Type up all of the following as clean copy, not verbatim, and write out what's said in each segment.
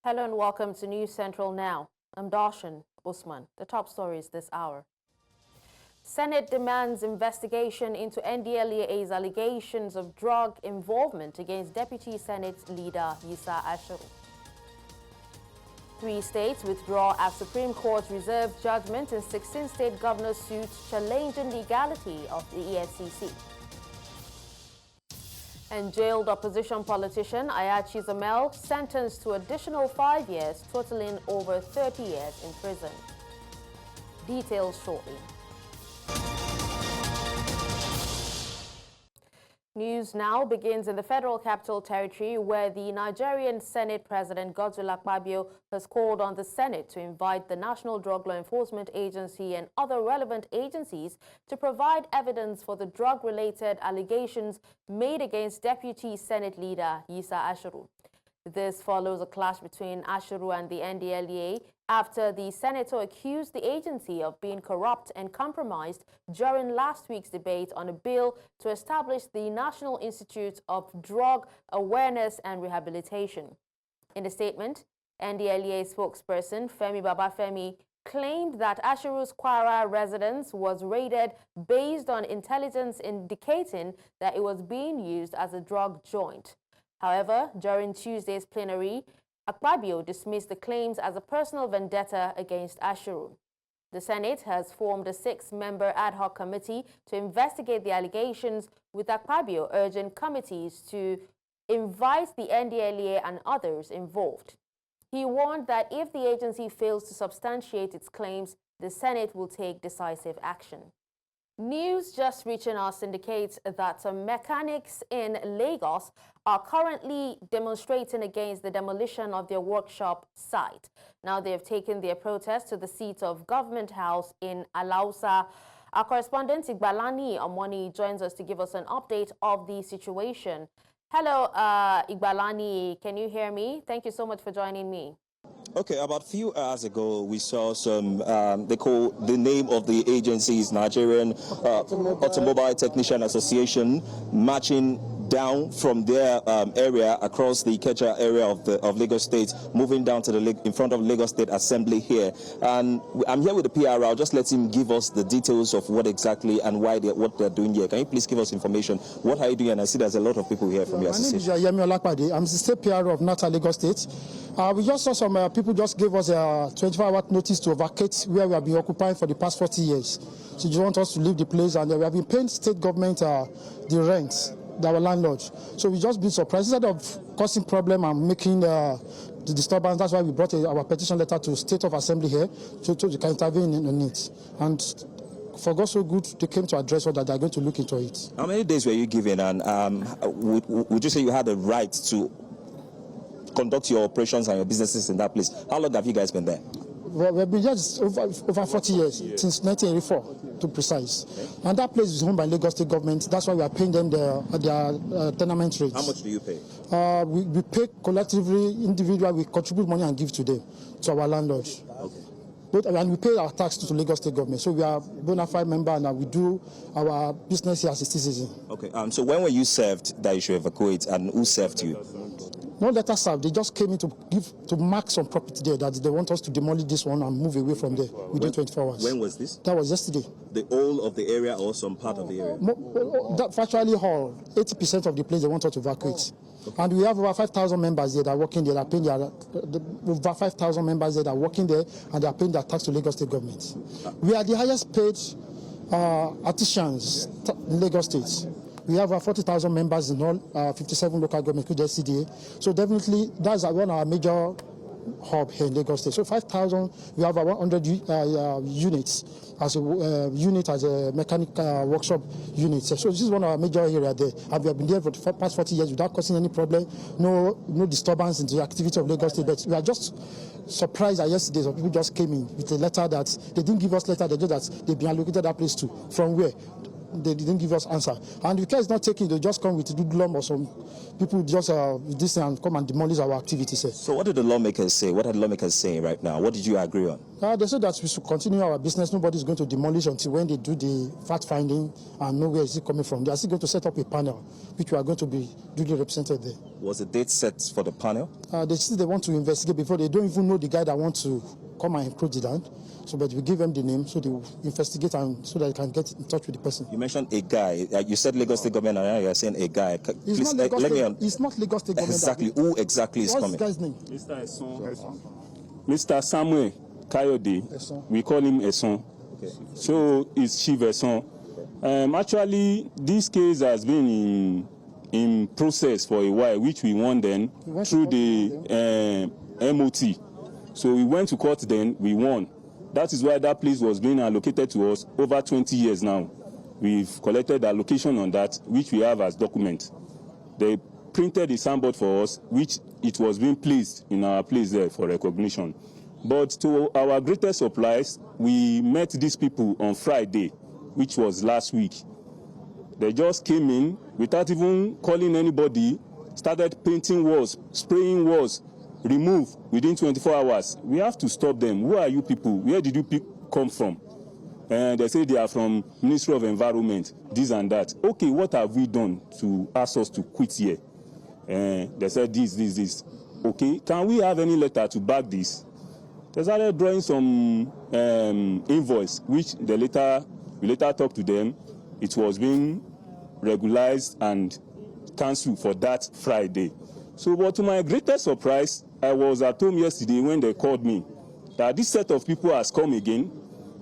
Hello and welcome to News Central Now. I'm Dashen. Usman. The top stories this hour. Senate demands investigation into NDLEA's allegations of drug involvement against Deputy Senate Leader Yisa Asharu. 3 states withdraw as Supreme Court reserved judgment in 16 state governor suits challenging legality of the EFCC. And jailed opposition politician Ayachi Zamel sentenced to additional 5 years, totaling over 30 years in prison. Details shortly. News now begins in the Federal Capital Territory, where the Nigerian Senate President Godswill Akpabio has called on the Senate to invite the National Drug Law Enforcement Agency and other relevant agencies to provide evidence for the drug-related allegations made against Deputy Senate Leader Yisa Asharu. This follows a clash between Asharu and the NDLEA after the senator accused the agency of being corrupt and compromised during last week's debate on a bill to establish the National Institute of Drug Awareness and Rehabilitation. In a statement, NDLEA spokesperson Femi Babafemi claimed that Asharu's Kwara residence was raided based on intelligence indicating that it was being used as a drug joint. However, during Tuesday's plenary, Akpabio dismissed the claims as a personal vendetta against Asharu. The Senate has formed a 6-member ad hoc committee to investigate the allegations, with Akpabio urging committees to invite the NDLEA and others involved. He warned that if the agency fails to substantiate its claims, the Senate will take decisive action. News just reaching us indicates that some mechanics in Lagos are currently demonstrating against the demolition of their workshop site. Now they have taken their protest to the seat of Government House in Alausa. Our correspondent Igbalani Amwani joins us to give us an update of the situation. Hello, Igbalani, can you hear me? Thank you so much for joining me. Okay, about a few hours ago, we saw some, they call the name of the agency is Nigerian Automobile Technician Association, marching down from their area across the Ikeja area of Lagos State, moving down to the in front of Lagos State Assembly here. And I'm here with the PR. I'll just let him give us the details of what exactly and why what they're doing here. Can you please give us information? What are you doing? And I see there's a lot of people here from your association. My name is Yemi Olakpade. I'm the state PR of NATA Lagos State. We just saw some people just gave us a 24-hour notice to vacate where we have been occupying for the past 40 years. So they want us to leave the place, and we have been paying state government the rent, our landlord. So we just been surprised. Instead of causing problem and making the disturbance, that's why we brought our petition letter to State of Assembly here so they can intervene in it. And for God so good, they came to address us that they're going to look into it. How many days were you given, and would you say you had the right to conduct your operations and your businesses in that place? How long have you guys been there? Well, we've been here over 40 years, since 1984 to precise. Okay. And that place is owned by Lagos State government. That's why we are paying them their tenement rates. How much do you pay? We pay collectively, individually, we contribute money and give to them, to our landlords. Okay. And we pay our tax to Lagos State government. So we are bona fide member, and we do our business here as a citizen. Okay. So when were you served that you should evacuate, and who served you? No letter served. They just came in to mark some property there that they want us to demolish this one and move away from there within 24 hours. When was this? That was yesterday. The whole of the area or some part of the area? Virtually all. 80% of the place they want us to evacuate. Okay. And we have over 5,000 members there that are working there. That are paying over 5,000 members there that are working there, and they are paying their tax to Lagos State government. We are the highest paid artisans in Lagos State. We have 40,000 members in all 57 local governments, including CDA. So definitely, that's one of our major hub here in Lagos State. So 5,000, we have 100 units as a unit, as a mechanic workshop unit. So this is one of our major areas there. And we have been there for the past 40 years without causing any problem, no disturbance in the activity of Lagos State. But we are just surprised that yesterday some people just came in with a letter that they didn't give us letter, they did that they've been allocated that place to. From where? they didn't give us answer. And the care is not taking, they just come with Dudlom or some people just this and come and demolish our activities. So what did the lawmakers say? What are the lawmakers saying right now? What did you agree on? They said that we should continue our business. Nobody is going to demolish until when they do the fact-finding and know where is it coming from. They are still going to set up a panel, which we are going to be duly represented there. Was the date set for the panel? They say they want to investigate before. They don't even know the guy that wants to come and encroach the land. So, but we give them the name so they will investigate and so that they can get in touch with the person. You mentioned a guy. You said Lagos State government, and now you are saying a guy. It's not Lagos State government. Exactly. Who exactly is coming? What's the guy's name? Mr. Samuel Kayode. We call him Eson. Okay. So it's Chief Eson. Actually, this case has been in process for a while, which we won then through the MOT. So we went to court then, we won. That is why that place was being allocated to us over 20 years now. We've collected allocation on that, which we have as document. They printed the signboard for us, which it was being placed in our place there for recognition. But to our greatest surprise, we met these people on Friday, which was last week. They just came in without even calling anybody, started painting walls, spraying walls, remove within 24 hours. We have to stop them. Who are you people? Where did you come from? And they say they are from Ministry of Environment, this and that. Okay, what have we done to ask us to quit here? And they said this. Okay, can we have any letter to back this? They started drawing some invoice, which we later talked to them. It was being regularized and cancelled for that Friday. So, but to my greatest surprise, I was at home yesterday when they called me that this set of people has come again.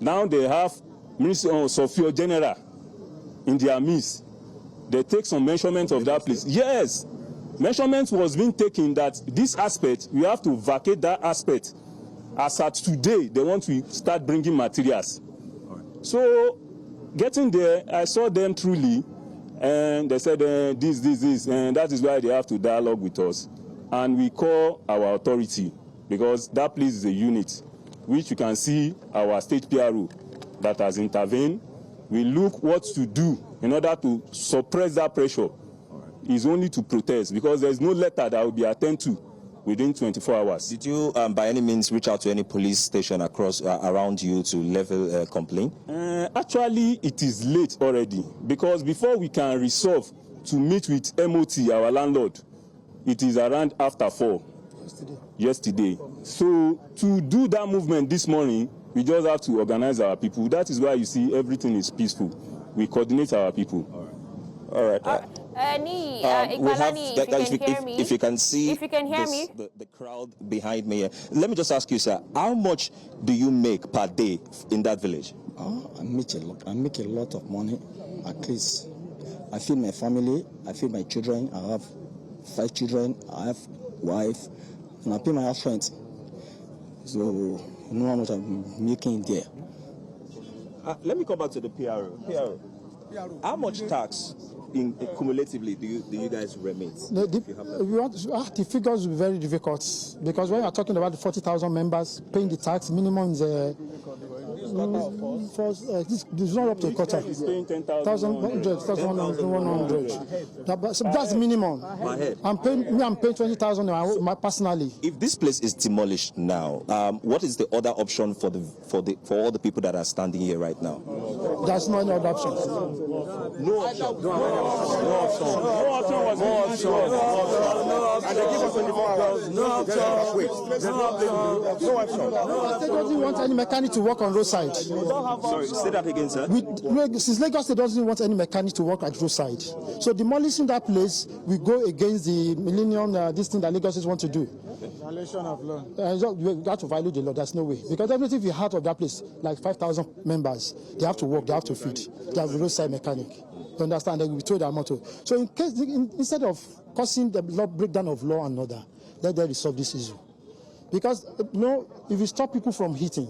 Now they have Minister Sophia General in their midst. They take some measurements of that place. Yes, measurements was being taken that this aspect, we have to vacate that aspect. As at today, they want to start bringing materials. So, getting there, I saw them truly, and they said this, and that is why they have to dialogue with us. And we call our authority, because that place is a unit, which you can see our state PRO that has intervened. We look what to do in order to suppress that pressure. Is only to protest, because there is no letter that will be attended to within 24 hours. Did you, by any means, reach out to any police station across around you to level a complaint? Actually, it is late already, because before we can resolve to meet with MOT, our landlord, it is around after 4 yesterday. So to do that movement this morning, we just have to organize our people. That is why you see everything is peaceful. We coordinate our people. All right. If you can see, the crowd behind me. Let me just ask you, sir, how much do you make per day in that village? I make a lot. I make a lot of money. At least I feed my family. I feed my children. I have 5 children. I have wife, and I pay my house rent. So you know how much I'm making there. Let me come back to the PRO. How much tax cumulatively do you guys remit? The figures will be very difficult, because when you are talking about the 40,000 members paying the tax, minimum is this is not up to a quarter. 1,100. So that's minimum. I'm paying 20,000 personally. If this place is demolished now, what is the other option for all the people that are standing here right now? There's no other option. No option. And they give us 24 hours. No option. State doesn't want any mechanic to work on roadside. Sorry, say that again, sir. Since Lagos State doesn't want any mechanic to work at roadside, so demolishing that place will go against the millennium this thing that Lagos State want to do. Violation of law. You got to violate the law. There's no way, because everything we had of that place, like 5,000 members, they have to work, they have to feed, they have a roadside mechanic. You understand? They will be told their motto. So instead of causing the breakdown of law and order, let them resolve this issue. Because if you stop people from hitting,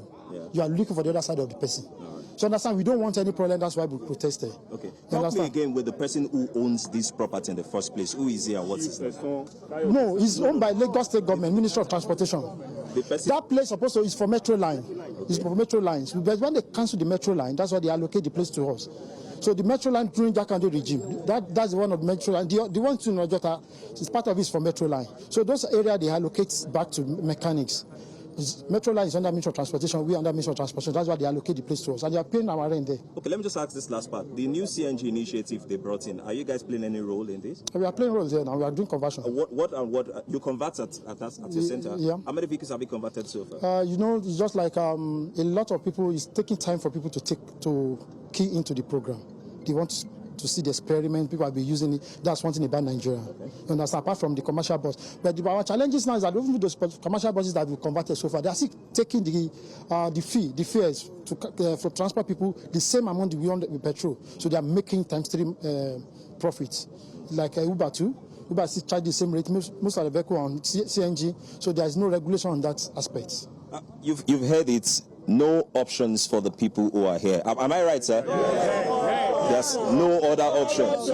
you are looking for the other side of the person. So understand, we don't want any problem. That's why we protested. Okay. Help me again with the person who owns this property in the first place. Who is he and what's his name? No, it's owned by Lagos State government, Ministry of Transportation. That place supposed to is for metro line. It's for metro lines. But when they cancel the metro line, that's why they allocate the place to us. So the Metro Line during Jakande regime, that's one of the Metro Line. The one to Najota is part of it from Metro Line. So those areas they allocate back to mechanics. Metro Line is under Ministry of Transportation, we under Ministry of Transportation. That's why they allocate the place to us, and they are paying our rent there. Okay, let me just ask this last part. The new CNG initiative they brought in, are you guys playing any role in this? We are playing roles there now. We are doing conversion. What you convert at your center? Yeah. How many vehicles have you converted so far? It's just like a lot of people. It's taking time for people to key into the program. They want to see the experiment. People have been using it. That's one thing about Nigeria. Okay. You understand? Apart from the commercial bus, but our challenges now is that even those commercial buses that we converted so far, they are still taking the fares for transport people the same amount we on the petrol. So they are making times 3 profits. Like Uber too. Uber still charge the same rate. Most of the vehicle on CNG. So there is no regulation on that aspect. You've heard it. No options for the people who are here. Am I right, sir? There's no other options.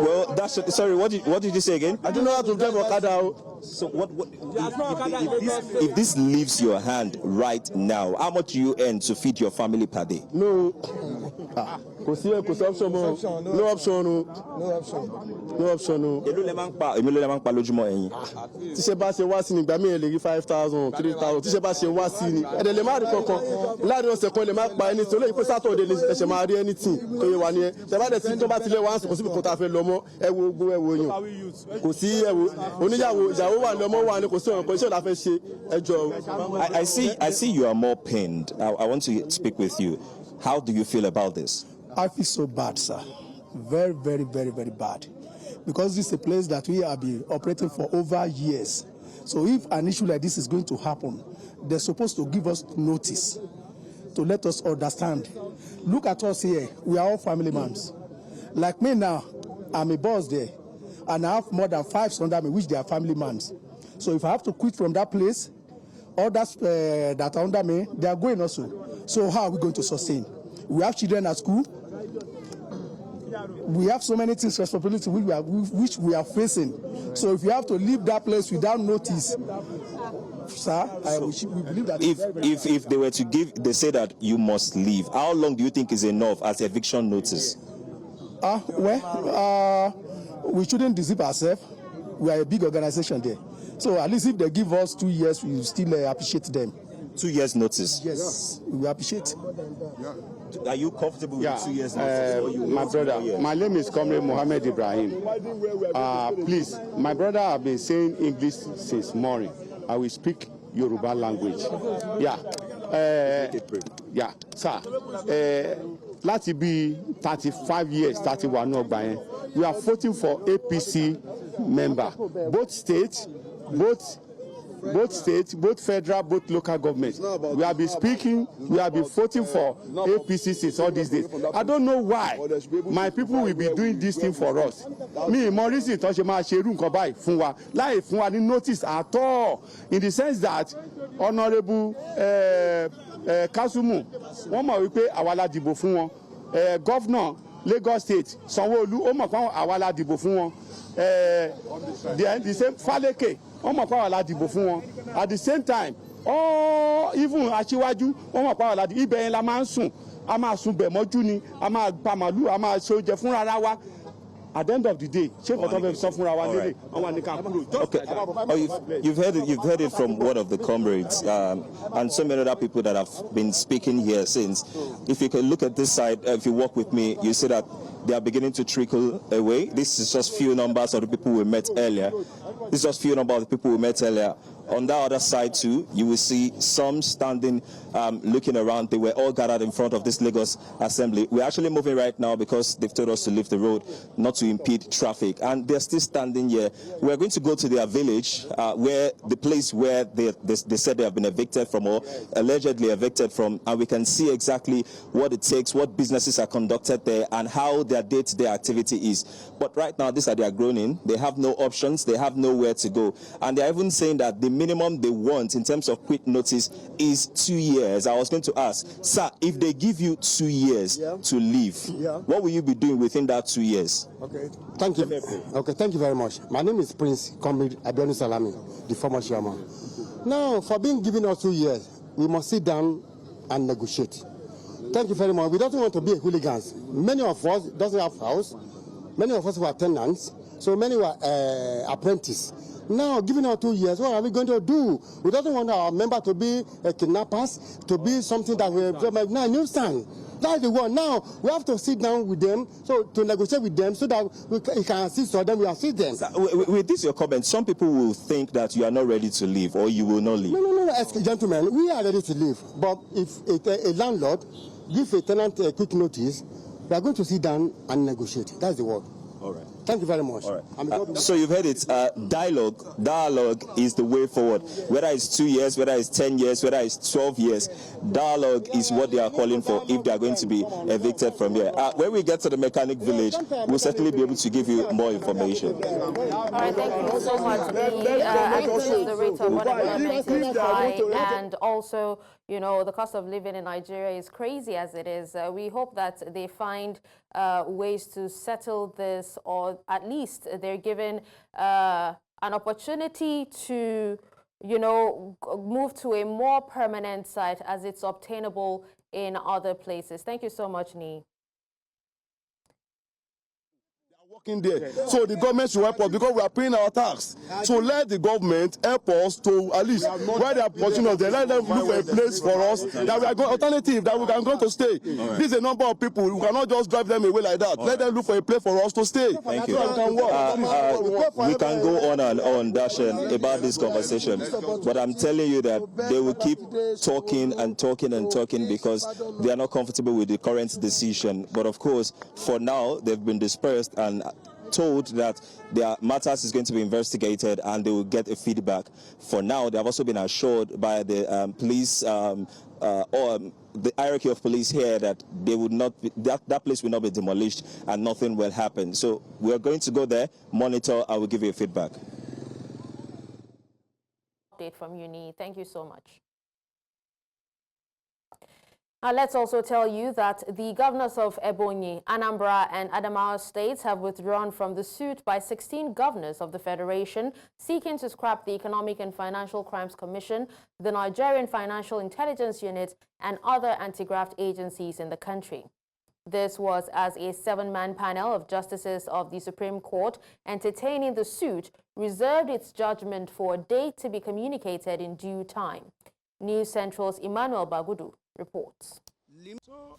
Well, that's sorry. What did you say again? I don't know how to drive Okada. So if this leaves your hand right now, how much do you earn to feed your family per day? No. No option. No option. No option. Tíṣe bá ṣe wá sí ni ìgbà míì lè rí 5,000, 3,000. Tíṣe bá ṣe wá sí ni ẹ̀dẹ̀ lè má rí kankan láàrin ọ̀sẹ̀ kan lè má pa ẹni tí olóyìn pé sátọ̀dẹ̀ lè ẹ̀ṣẹ̀ máa rí ẹni tí tó yẹ wá ní ẹ tẹ̀bádẹ̀ tí tó bá tilẹ̀ wá ń sùn kò síbi kan tá a fẹ́ lọ mọ́ ẹ̀wọ̀ ogun ẹ̀wọ̀ èèyàn kò sí ẹ̀wọ̀ oníyàwó ìyàwó wà lọ́mọ wà ní kò sí ọ̀nà iṣẹ́ la fẹ́ ṣe ẹjọ́. I see you are more pained. I want to speak with you. How do you feel about this? I feel so bad, sir. Very, very, very, very bad. Because this is a place that we have been operating for over years. So if an issue like this is going to happen, they're supposed to give us notice to let us understand. Look at us here. We are all family men. Like me now, I'm a boss there, and I have more than 5 under me, which they are family men. So if I have to quit from that place, others that are under me, they are going also. So how are we going to sustain? We have children at school. We have so many things, responsibility which we are facing. So if you have to leave that place without notice, sir, we believe that. If they were to they say that you must leave, how long do you think is enough as eviction notice? We shouldn't deceive ourselves. We are a big organization there. So at least if they give us 2 years, we still appreciate them. 2 years notice? Yes, we appreciate. Are you comfortable with 2 years notice? My brother, my name is Comrade Mohammed Ibrahim. Please, my brother have been saying English since morning. I will speak Yoruba language. Sir. Láti bí 35 years, 31 ọgbà yẹn, we are voting for APC member, both states, both federal, both local governments. We have been speaking, we have been voting for APC since all these days. I don't know why my people will be doing this thing for us. Me, Maurice, touch my sherun kobai funwa, like funwa ni notice at all, in the sense that Honorable Kasumu, one more we pay awala dibo fún wọn. Governor Lagos State Sanwo-Olu, ó mọ̀ pé awala dibo fún wọn. The same Faleke, wọ́n mọ̀ pé awala dibo fún wọn. At the same time, even Aṣíwájú, wọ́n mọ̀ pé awala dibo. Ibẹ̀ yẹn la máa ń sùn, a máa sùn bẹ̀ mọ́jú ni, a máa pa màlúù, a máa ṣe oúnjẹ fúnra ara wa. At the end of the day, you've heard it from one of the comrades and so many other people that have been speaking here since. If you can look at this side, if you walk with me, you see that they are beginning to trickle away. This is just few numbers of the people we met earlier. This is just few numbers of the people we met earlier. On that other side too, you will see some standing, looking around. They were all gathered in front of this Lagos Assembly. We're actually moving right now because they've told us to leave the road, not to impede traffic. And they're still standing here. We're going to go to their village, where the place where they said they have been evicted from, or allegedly evicted from, and we can see exactly what it takes, what businesses are conducted there, and how their day-to-day activity is. But right now, these are their groaning. They have no options. They have nowhere to go. And they're even saying that the minimum they want in terms of quit notice is 2 years. I was going to ask, sir, if they give you 2 years to leave, what will you be doing within that 2 years? Okay, thank you. Okay, thank you very much. My name is Prince Comrade Abenu Salami, the former chairman. Now, for being given us 2 years, we must sit down and negotiate. Thank you very much. We don't want to be hooligans. Many of us doesn't have house. Many of us were tenants. So many were apprentices. Now, given our 2 years, what are we going to do? We don't want our member to be kidnappers, to be something that we now understand. That's the one. Now, we have to sit down with them, so to negotiate with them, so that we can assist or then we assist them. With this, your comment, some people will think that you are not ready to leave or you will not leave. No, gentlemen, we are ready to leave. But if a landlord gives a tenant a quick notice, we are going to sit down and negotiate. That's the word. All right. Thank you very much. All right. So you've heard it. Dialogue is the way forward. Whether it's 2 years, whether it's 10 years, whether it's 12 years, dialogue is what they are calling for if they are going to be evicted from here. When we get to the mechanic village, we'll certainly be able to give you more information. All right, thank you so much. The rate of unemployment is high, and also, you know, the cost of living in Nigeria is crazy as it is. We hope that they find ways to settle this, or at least they're given an opportunity to, you know, move to a more permanent site as it's obtainable in other places. Thank you so much, Nee. In there. So the government should help us because we are paying our tax. So let the government help us to at least where they are putting us there, let them look for a place for us that we are going alternative that we can go to stay. Right. This is a number of people. We cannot just drive them away like that. Let them look for a place for us to stay. Thank you. We can go on and on, Dashen, about this conversation, but I'm telling you that they will keep talking and talking and talking because they are not comfortable with the current decision. But of course, for now, they've been dispersed and told that their matters is going to be investigated and they will get a feedback. For now, they have also been assured by the police or the hierarchy of police here that they would not be, that place will not be demolished and nothing will happen. So we are going to go there, monitor, I will give you a feedback. Update from Uni. Thank you so much. Let's also tell you that the governors of Ebonyi, Anambra and Adamawa states have withdrawn from the suit by 16 governors of the Federation seeking to scrap the Economic and Financial Crimes Commission, the Nigerian Financial Intelligence Unit, and other anti-graft agencies in the country. This was as a 7-man panel of justices of the Supreme Court entertaining the suit reserved its judgment for a date to be communicated in due time. News Central's Emmanuel Bagudu reports.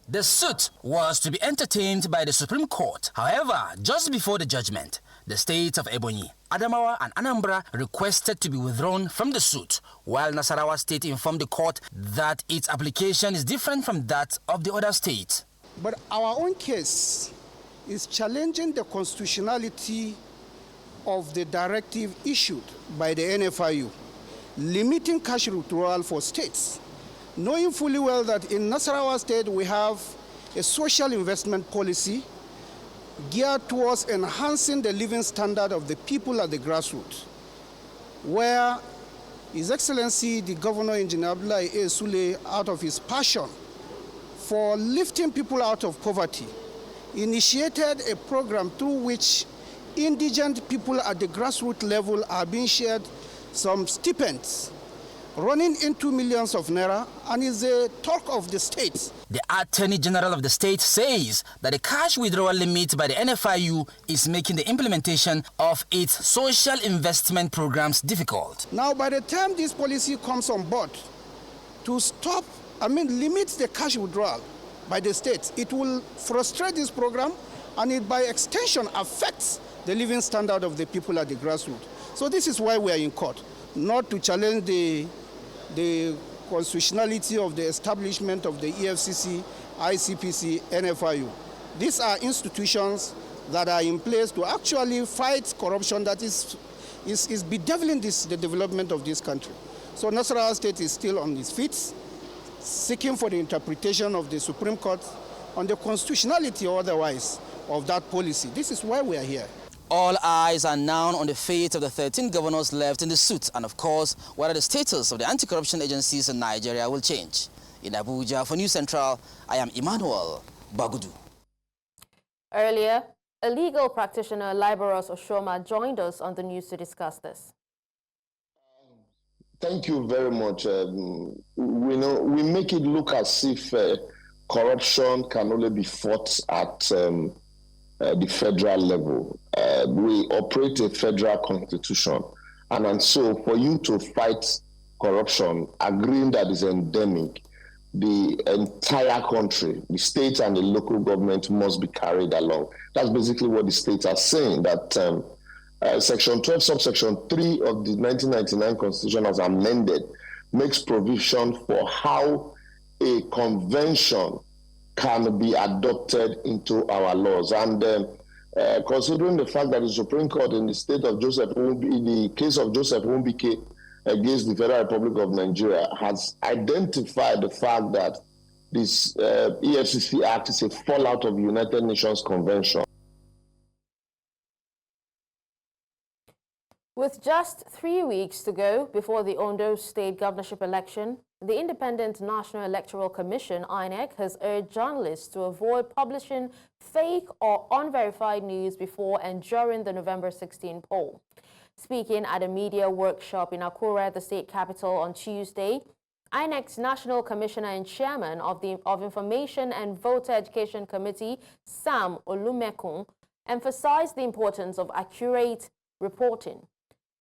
The suit was to be entertained by the Supreme Court. However, just before the judgment, the states of Ebonyi, Adamawa and Anambra requested to be withdrawn from the suit, while Nasarawa State informed the court that its application is different from that of the other states. But our own case is challenging the constitutionality of the directive issued by the NFIU, limiting cash withdrawal for states, knowing fully well that in Nasarawa State we have a social investment policy geared towards enhancing the living standard of the people at the grassroots, where His Excellency the Governor Engineer Abdullahi A. Sule, out of his passion for lifting people out of poverty, initiated a program through which indigent people at the grassroots level are being shared some stipends running into millions of naira, and is a talk of the state. The Attorney General of the state says that the cash withdrawal limit by the NFIU is making the implementation of its social investment programs difficult. Now, by the time this policy comes on board to stop, limit the cash withdrawal by the state, it will frustrate this program, and it by extension affects the living standard of the people at the grassroots. So this is why we are in court, not to challenge the constitutionality of the establishment of the EFCC, ICPC, NFIU. These are institutions that are in place to actually fight corruption that is bedeviling the development of this country. So Nasarawa State is still on its feet, seeking for the interpretation of the Supreme Court on the constitutionality or otherwise of that policy. This is why we are here. All eyes are now on the fate of the 13 governors left in the suit, and of course, whether the status of the anti-corruption agencies in Nigeria will change. In Abuja, for News Central, I am Emmanuel Bagudu. Earlier, a legal practitioner, Liberos Oshoma, joined us on the news to discuss this. Thank you very much. We make it look as if corruption can only be fought at the federal level. We operate a federal constitution, and so for you to fight corruption, agreeing that is endemic, the entire country, the state and the local government must be carried along. That's basically what the states are saying, that Section 12, subsection 3 of the 1999 Constitution as amended makes provision for how a convention can be adopted into our laws. And considering the fact that the Supreme Court in the state of in the case of Joseph Wumbike against the Federal Republic of Nigeria has identified the fact that this EFCC Act is a fallout of the United Nations Convention. With just 3 weeks to go before the Ondo State governorship election, the Independent National Electoral Commission, INEC, has urged journalists to avoid publishing fake or unverified news before and during the November 16 poll. Speaking at a media workshop in Akure, the state capital, on Tuesday, INEC's National Commissioner and Chairman of the Information and Voter Education Committee, Sam Olumekun, emphasized the importance of accurate reporting.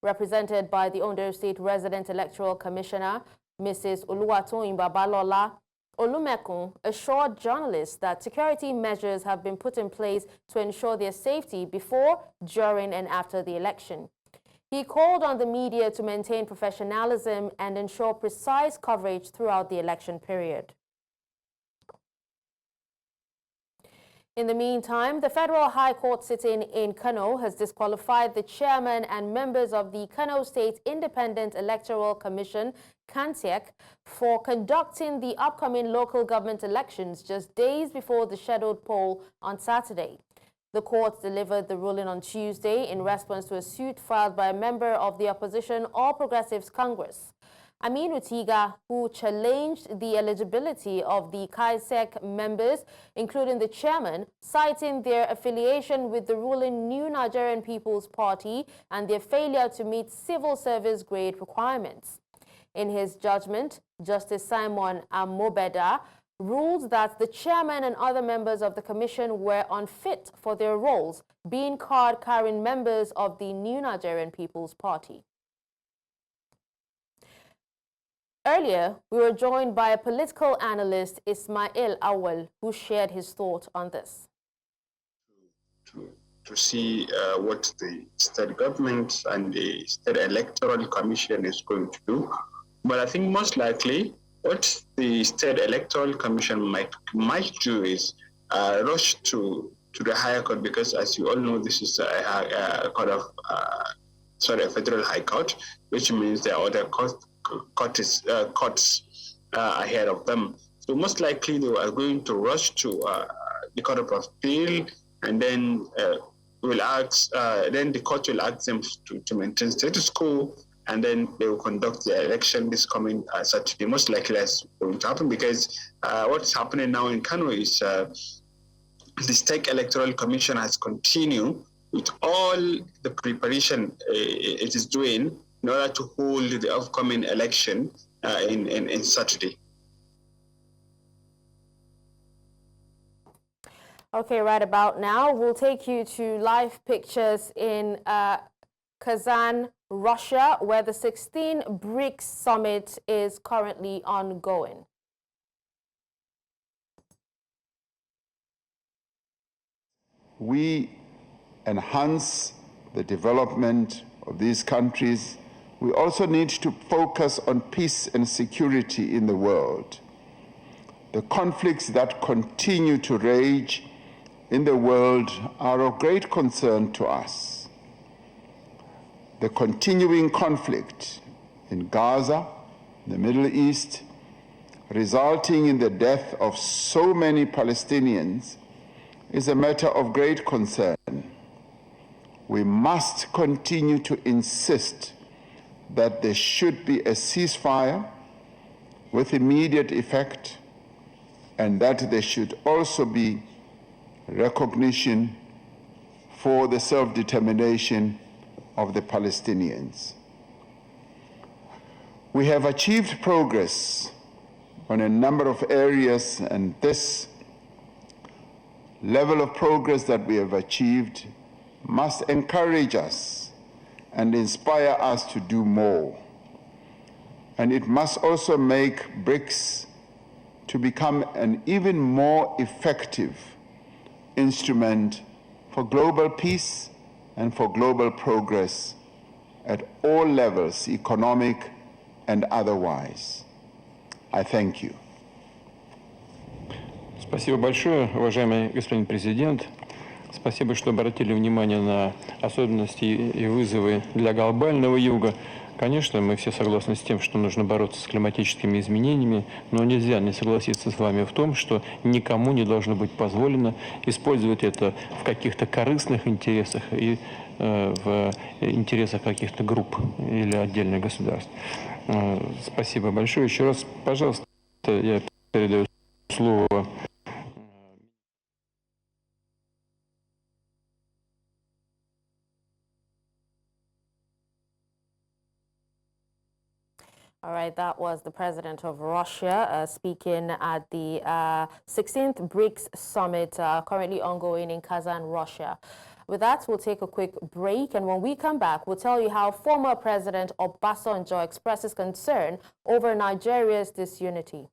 Represented by the Ondo State Resident Electoral Commissioner, Mrs. Oluwatoyin Babalola, Olumekun assured journalists that security measures have been put in place to ensure their safety before, during, and after the election. He called on the media to maintain professionalism and ensure precise coverage throughout the election period. In the meantime, the Federal High Court sitting in Kano has disqualified the chairman and members of the Kano State Independent Electoral Commission, KANTEC, for conducting the upcoming local government elections just days before the scheduled poll on Saturday. The court delivered the ruling on Tuesday in response to a suit filed by a member of the opposition All Progressives Congress, Aminu Tiga, who challenged the eligibility of the KANTEC members, including the chairman, citing their affiliation with the ruling New Nigerian People's Party and their failure to meet civil service grade requirements. In his judgment, Justice Simon Amobeda ruled that the chairman and other members of the commission were unfit for their roles, being card-carrying members of the New Nigerian People's Party. Earlier, we were joined by a political analyst, Ismail Awal, who shared his thought on this. To see what the state government and the state electoral commission is going to do. But I think most likely what the state electoral commission might do is rush to the higher court, because as you all know, this is a court of a federal high court, which means there are other courts ahead of them. So most likely they are going to rush to the Court of Appeal, and then then the court will ask them to maintain status quo, and then they will conduct the election this coming Saturday. Most likely that's going to happen, because what's happening now in Kano is the State Electoral Commission has continued with all the preparation it is doing in order to hold the upcoming election in Saturday. Okay, right about now, we'll take you to live pictures in Kazan, Russia, where the 16 BRICS summit is currently ongoing. We enhance the development of these countries. We also need to focus on peace and security in the world. The conflicts that continue to rage in the world are of great concern to us. The continuing conflict in Gaza, the Middle East, resulting in the death of so many Palestinians, is a matter of great concern. We must continue to insist that there should be a ceasefire with immediate effect, and that there should also be recognition for the self-determination of the Palestinians. We have achieved progress on a number of areas, and this level of progress that we have achieved must encourage us and inspire us to do more. And it must also make BRICS to become an even more effective instrument for global peace and for global progress at all levels, economic and otherwise. I thank you. Спасибо большое, уважаемый господин президент. Спасибо, что обратили внимание на особенности и вызовы для глобального юга. Конечно, мы все согласны с тем, что нужно бороться с климатическими изменениями, но нельзя не согласиться с вами в том, что никому не должно быть позволено использовать это в каких-то корыстных интересах и в интересах каких-то групп или отдельных государств. Спасибо большое. Еще раз, пожалуйста, я передаю слово. All right, that was the president of Russia speaking at the 16th BRICS summit currently ongoing in Kazan, Russia. With that, we'll take a quick break, and when we come back, we'll tell you how former President Obasanjo expresses concern over Nigeria's disunity.